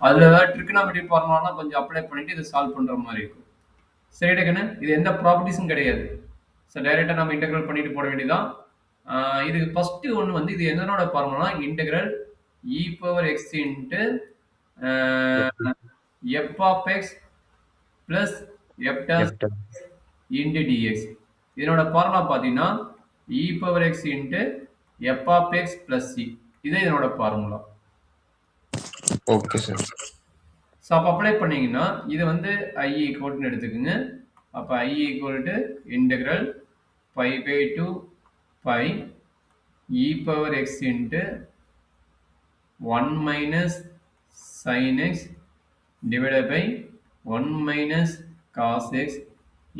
அதுல ஏதாவது ட்ரிகனாமெட்ரி ஃபார்முலாலாம் கொஞ்சம் அப்ளை பண்ணிட்டு இதை சால்வ் பண்ற மாதிரி இருக்கும். சரிடா கண்ணு, இது எந்த ப்ராப்பர்ட்டிஸும் கிடையாது. ஸோ டைரெக்டாக நம்ம இன்டெகிரல் பண்ணிட்டு போட வேண்டியதான். இதுக்கு ஃபர்ஸ்ட் ஒன்று வந்து இது என்னோட formula integral e power x into f of x plus f dash into dx. இதனோட ஃபார்முலா பார்த்தீங்கன்னா e power x into f of x plus c. இதே இதனோட ஃபார்முலா. Okay sir. ஸோ அப்போ அப்ளை பண்ணீங்கன்னா இது வந்து ஐ ஈக்குவல்னு எடுத்துக்கோங்க. அப்போ I equal to integral pi by two by e power x into 1 minus sin x divided by 1 minus cos x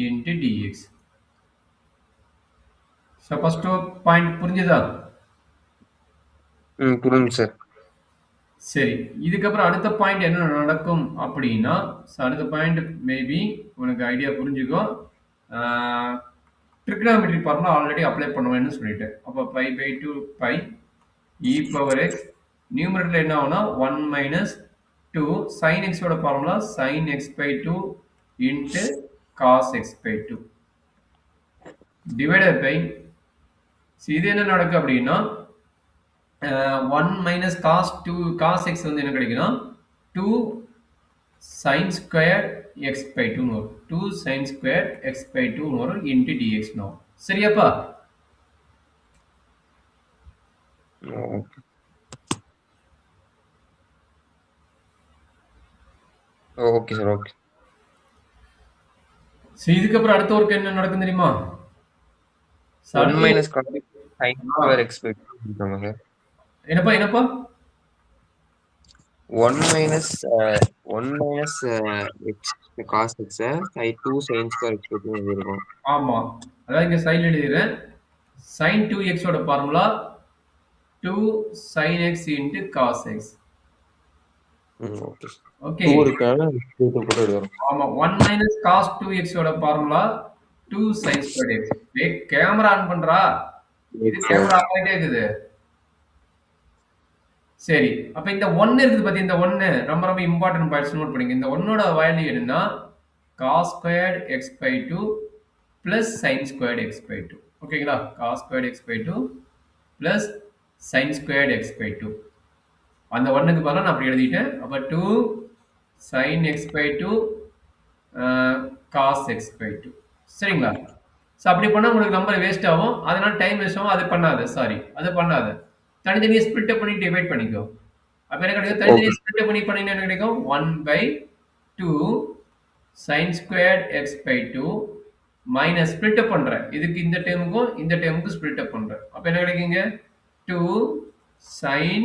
into dx. So first point புரிஞ்சுதா? புரியுது sir. சரி, இதுக்கப்புறம் அடுத்த பாயிண்ட் என்ன நடக்கும் அப்படின்னா, அடுத்த பாயிண்ட் மேபி உனக்கு ஐடியா புரிஞ்சுக்கோ. ட்ரிகனாமெட்ரி ஃபார்முலா ஆல்ரெடி அப்ளை பண்ணுவேன்னு சொல்லிட்டேன். அப்போ pi by two by e power x numerator என்ன ஆகும்னா 1 மைனஸ் 2 sin x ஓட formula sin x by 2 into cos x by 2 divided by இது என்ன நடக்கும் அப்படின்னா 1 மைனஸ் cos 2 cos x வந்து என்ன கிடைக்குன்னா 2 sin square x by 2 வரும். 2 sin square x by 2 வரும் into dx வரும். சரியாப்பா? Okay sir. ஓகே. இதுக்கப்புறம் அடுத்த ஒர்க் என்ன நடக்கும் தெரியுமா? 1 minus cos sin square x by 2 sir. என்னப்பா 1 minus x cos x by 2 sin square x by 2 இருக்கும். ஆமா, அதான் இங்க சைடுல எழுதிறேன். sin 2x ஓட formula 2 sin x into cos x. Okay. Okay. 2 இருக்கால 2 கூட எழுதணும். ஆமா, 1 minus cos 2x ஓட ஃபார்முலா 2 sin squared x. டேய் கேமரா ஆன் பண்றா. இது கேமரா ஆன் ஆயிட்டே இருக்குது. சரி, அப்ப இந்த 1 இருக்குது பாத்தீங்க, இந்த 1 ரொம்ப ரொம்ப இம்பார்ட்டன்ட் பாயிண்ட்ஸ் நோட் பண்ணுங்க. இந்த 1 ஓட வேல்யூ என்னன்னா cos squared x by 2 plus sin squared x by 2. ஓகேங்களா? cos squared x by 2 plus sin squared x by 2. அந்த 1க்கு பதிலா நான் அப்படி எழுதிட்டேன். அப்ப 2 sin x by 2 cos x by 2. சரிங்களா? ஸோ அப்படி பண்ணா உங்களுக்கு நம்பர் வேஸ்ட் ஆகும். அதனால டைம் வேஸ்ட் ஆகும். அது பண்ணாத. சாரி, அது பண்ணாத. தனித்தனியா ஸ்ப்ளிட் அப் பண்ணி டிவைட் பண்ணிக்கோ. அப்ப என்ன கிடைக்கும்? தனித்தனியா ஸ்ப்ளிட் அப் பண்ணி பண்ணீங்கன்னா என்ன கிடைக்கும்? 1 by 2 sin squared x by 2 minus split அப் பண்றேன். இதுக்கு இந்த டேர்முக்கும் இந்த டேர்முக்கும் ஸ்ப்ளிட் அப் பண்றேன். அப்ப என்ன கிடைக்குங்க? 2 sin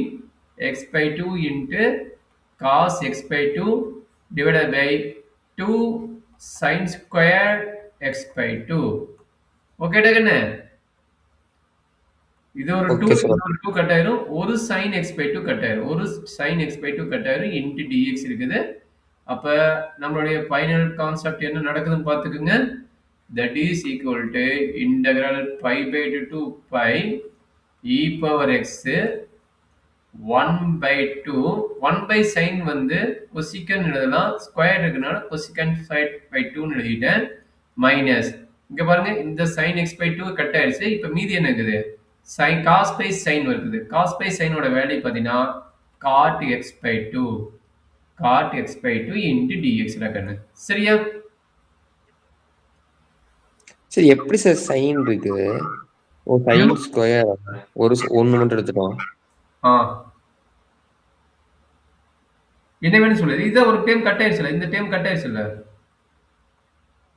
x by 2 into cos x by 2 divided by 2 sin squared x by 2. Okay டேகண்ணே? இது ஒரு 2 கட் ஆயிரும். ஒரு sin x by 2 கட் ஆயிரும். ஒரு sin x by 2 கட் ஆயிரும் into dx இருக்குது. அப்ப நம்மளுடைய ஃபைனல் கான்செப்ட் என்ன நடக்குதுன்னு பார்த்துக்குங்க. That is equal to integral pi by 2 to pi e power x 1 by 2 1 by sin வந்து cosecant எழுதலாம், ஸ்கொயர் இருக்கனால cosecant side by 2 ன்னு எழுதிட்டேன். மைனஸ் இங்க பாருங்க, இந்த sin x by 2 கட் ஆயிடுச்சு. இப்ப மீதி என்ன இருக்குது? sin cos by sin இருக்குது. cos by sin ஓட வேல்யூ பாத்தீங்கன்னா cot x by 2 cot x by 2 into dx கண்ணு. சரியா? சரி, எப்படி சார் sin இருக்குது? ஓ, sin ஸ்கொயர் ஒரு ஒன்னு மட்டும் எடுத்துட்டோம். என்ன வேணும் சொல்லுது? இது ஒரு டைம் கட் ஆயிடுச்சுல, இந்த டைம் கட் ஆயிடுச்சுல.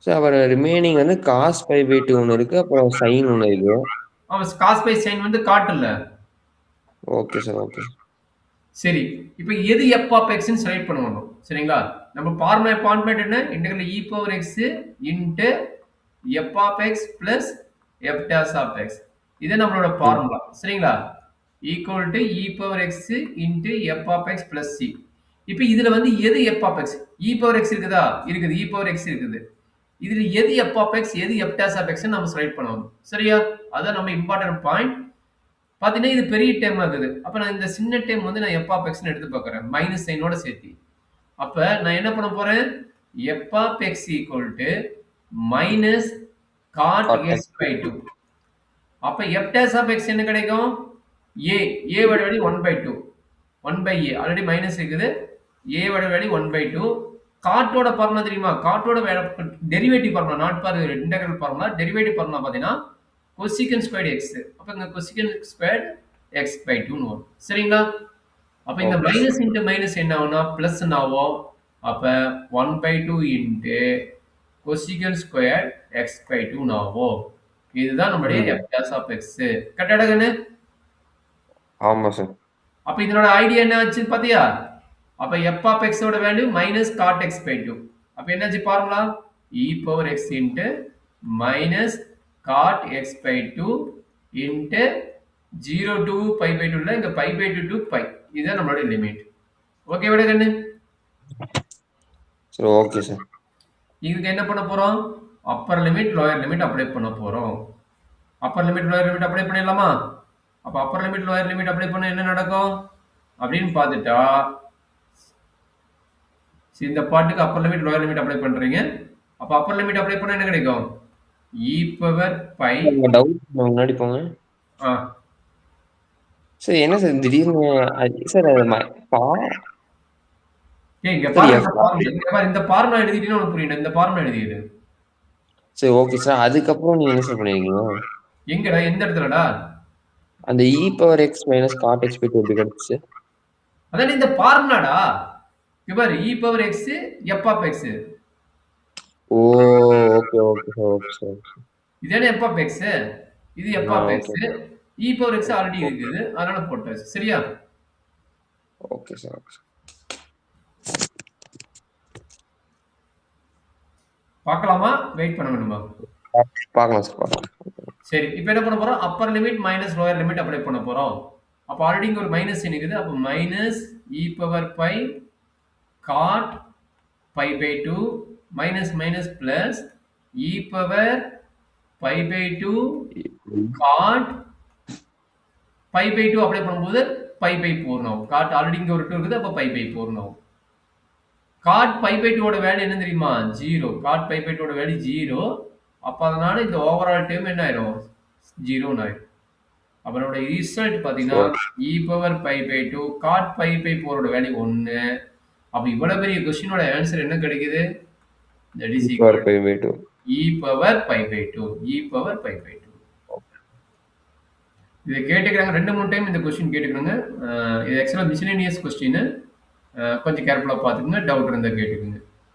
சார் அவர் ரிமைனிங் வந்து cos pi by 2 ஒன்னு இருக்கு, அப்புறம் sin ஒன்னு இருக்கு. ஆமா, cos by sin வந்து காட் இல்ல. Okay sir. ஓகே. சரி, இப்போ எது f of x ன்னு செலக்ட் பண்ணணும். சரிங்களா? நம்ம ஃபார்முலா ஃபார்மேட் என்ன? Integral e power x into f of x plus f dash of x. இது நம்மளோட ஃபார்முலா. சரிங்களா? Equal to e power x into f of x plus c. இப்போ இதுல வந்து எது f of x? e power x இருக்குதா? இருக்குது. e power x இருக்குது. இதுல எது f of x, எது f dash of x ன்னு நம்ம செலக்ட் பண்ணணும். சரியா? அதான் நம்ம இம்பார்ட்டன்ட் பாயிண்ட். பாத்தீங்கன்னா இது பெரிய டேர்ம் ஆகுது. அப்ப நான் இந்த சின்ன டேர்ம் வந்து நான் f of x ன்னு எடுத்து பார்க்கறேன். மைனஸ் சைனோட சேர்த்து. அப்ப நான் என்ன பண்ண போறேன்? f of x equal to minus cot cot x x. by 2. அப்ப f dash of x என்ன கிடைக்கும்? a. a வட வெளி 1 by 2. 1 by a. Already minus இருக்குது. a வட வெளி 1 by 2. காட்டோட ஃபார்முலா தெரியுமா? காட்டோட derivative formula, not for integral formula. Derivative formula பார்த்தீங்கன்னா கொசிகன் ஸ்கொயர்டு எக்ஸ். அப்ப இங்க கொசிகன் ஸ்கொயர்டு எக்ஸ் பை 2 வரும். சரிங்களா? அப்ப இந்த Okay, sir. Minus into minus என்ன ஆகும்னா பிளஸ் ஆகும். அப்ப 1 by 2 into cosecant square x by 2 ஆகும். இதுதான் நம்முடைய ம். f dash of x. கரெக்டாடா கண்ணு? ஆமா சார். அப்ப இதனோட ஐடியா என்ன ஆச்சு பாத்தியா? அப்ப f of x ஓட value minus cot x by 2. அப்ப என்னாச்சு formula? e power x into minus cot x by 2 into 0 to pi by 2 ல இங்க pi by 2 to pi. இதுதான் நம்மளுடைய லிமிட். ஓகே விட கண்ணு? சரி, ஓகே சார். இதுக்கு என்ன பண்ண போறோம்? Upper limit lower limit apply பண்ண போறோம். Upper limit lower limit apply பண்ணிடலாமா? அப்ப upper limit lower limit apply பண்ணா என்ன நடக்கும் அப்படின்னு பார்த்துட்டா, இந்த பாட்டுக்கு upper limit lower limit apply பண்றீங்க. அப்ப அப்பர் லிமிட் அப்ளை பண்ணா என்ன கிடைக்கும்? e பவர் பை உங்க டவுட் முன்னாடி போங்க. சார் என்ன சார் திடீர்னு சார் அது இங்க சார் பாருங்க, எஃப் இந்த ஃபார்முலா எழுதிட்டீங்கன்னா உனக்கு புரியணும். இந்த ஃபார்முலா எழுதிடு. சரி, ஓகே சார். அதுக்கப்புறம் நீங்க என்ன சார் பண்ணிருக்கீங்க? எங்கடா? எந்த இடத்துலடா? அந்த e power x minus cot x by 2 எப்படி கிடைச்சு? அதான் இந்த ஃபார்முலாடா. இங்க பாரு, e power x f of x. Oh, okay okay sir, okay sir. இதுதானே f of x. இது f of x. Okay e power x already இருக்குது, அதனால போட்டாச்சு. சரியா? Okay sir, okay sir. பார்க்கலாமா? வெயிட் பண்ண வேணுமா? பார்க்கலாம் சார், பார்க்கலாம். சரி, இப்போ என்ன பண்ண போறோம்? Upper limit minus lower limit apply பண்ண போறோம். அப்ப ஆல்ரெடி இங்க ஒரு மைனஸ் இருக்குது. அப்ப minus e power pi cot pi by 2 minus minus plus e power pi by 2 cot pi by 2 apply பண்ணும்போது பை பை 4 ஆகும். காட் ஆல்ரெடி இங்க ஒரு 2 இருக்குது. அப்ப பை பை 4 ஆகும். காட் பை பை 2 ஓட வேல்யூ என்ன தெரியுமா? 0. காட் பை பை 2 ஓட வேல்யூ 0. அப்ப அதனால இந்த ஓவரால் டேர்ம் என்ன ஆயிரும்? 0 ஆயிரும். அப்ப நம்மளோட ரிசல்ட் பாத்தீங்கன்னா e power pi by 2 cot pi by 4 ஓட வேல்யூ 1. அப்ப இவ்வளவு பெரிய क्वेश्चनோட ஆன்சர் என்ன கிடைக்குது? That is equal pi by 2 e power pi by 2. e power pi by 2. இதை கேட்டுக்கிறாங்க. 2-3 டைம் இந்த क्वेश्चन கேட்டுக்கிறாங்க. இது ஆக்சுவலா மிஸ்லேனியஸ் क्वेश्चन. கொஞ்சம் கேர்ஃபுல்லா பாத்துக்கங்க. டவுட் இருந்தா கேட்டுக்கங்க.